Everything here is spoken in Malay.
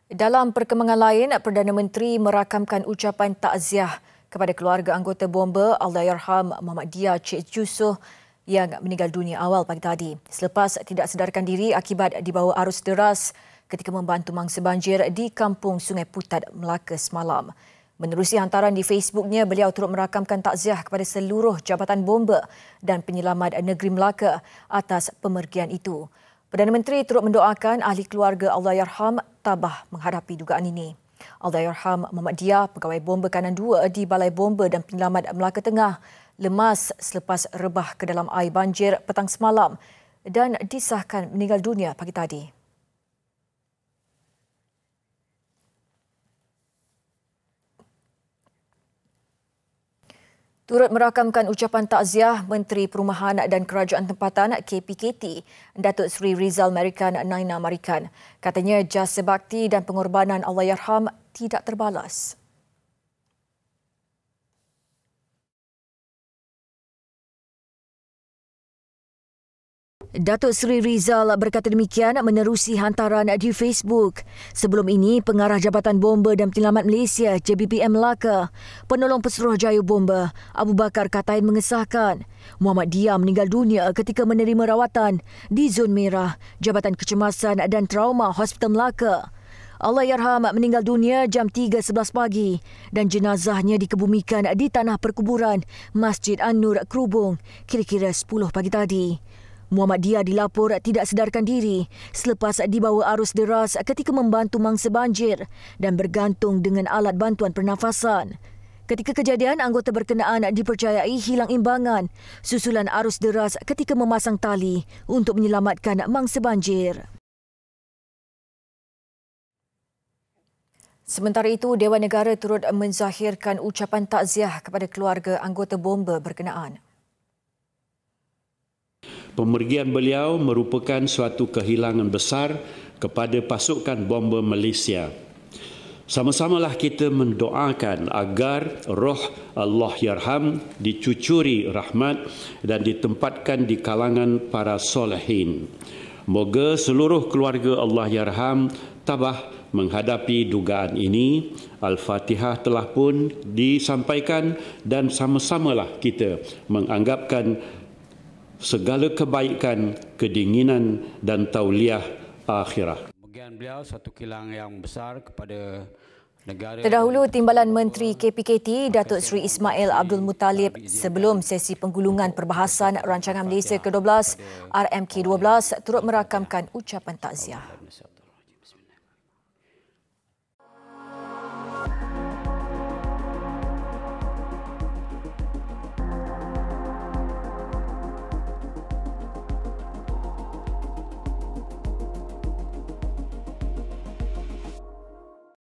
Dalam perkembangan lain, Perdana Menteri merakamkan ucapan takziah kepada keluarga anggota bomba Allahyarham Muhammad Dia Cik Jusoh yang meninggal dunia awal pagi tadi selepas tidak sedarkan diri akibat dibawa arus deras ketika membantu mangsa banjir di Kampung Sungai Putat, Melaka semalam. Menerusi hantaran di Facebooknya, beliau turut merakamkan takziah kepada seluruh jabatan bomba dan penyelamat negeri Melaka atas pemergian itu. Perdana Menteri turut mendoakan ahli keluarga Allahyarham tabah menghadapi dugaan ini. Allahyarham Muhammad Dia, pegawai bomba kanan 2 di Balai Bomba dan Penyelamat Melaka Tengah, lemas selepas rebah ke dalam air banjir petang semalam dan disahkan meninggal dunia pagi tadi. Turut merakamkan ucapan takziah Menteri Perumahan dan Kerajaan Tempatan KPKT, Datuk Seri Rizal Marikan Naina Marikan. Katanya jasa bakti dan pengorbanan Allahyarham tidak terbalas. Datuk Seri Rizal berkata demikian menerusi hantaran di Facebook. Sebelum ini, Pengarah Jabatan Bomba dan Penyelamat Malaysia JBPM Melaka, Penolong Pesuruhjaya Bomba Abu Bakar Katain mengesahkan Muhammad Dia meninggal dunia ketika menerima rawatan di Zon Merah Jabatan Kecemasan dan Trauma Hospital Melaka. Allahyarham meninggal dunia jam 3.11 pagi dan jenazahnya dikebumikan di tanah perkuburan Masjid An-Nur Kerubung kira-kira 10 pagi tadi. Muhammad Dia dilapor tidak sedarkan diri selepas dibawa arus deras ketika membantu mangsa banjir dan bergantung dengan alat bantuan pernafasan. Ketika kejadian, anggota berkenaan dipercayai hilang imbangan susulan arus deras ketika memasang tali untuk menyelamatkan mangsa banjir. Sementara itu, Dewan Negara turut menzahirkan ucapan takziah kepada keluarga anggota bomba berkenaan. Pemergian beliau merupakan suatu kehilangan besar kepada pasukan bomba Malaysia. Sama-samalah kita mendoakan agar roh Allahyarham dicucuri rahmat dan ditempatkan di kalangan para solehin. Moga seluruh keluarga Allahyarham tabah menghadapi dugaan ini. Al-Fatihah telah pun disampaikan dan sama-samalah kita menganggapkan segala kebaikan, kedinginan dan tauliah akhirah. Bagian beliau satu kilang yang besar kepada negara. Terdahulu, Timbalan Menteri KPKT Datuk Seri Ismail Abdul Muttalib sebelum sesi penggulungan perbahasan Rancangan Malaysia ke-12 RMK-12 turut merakamkan ucapan takziah.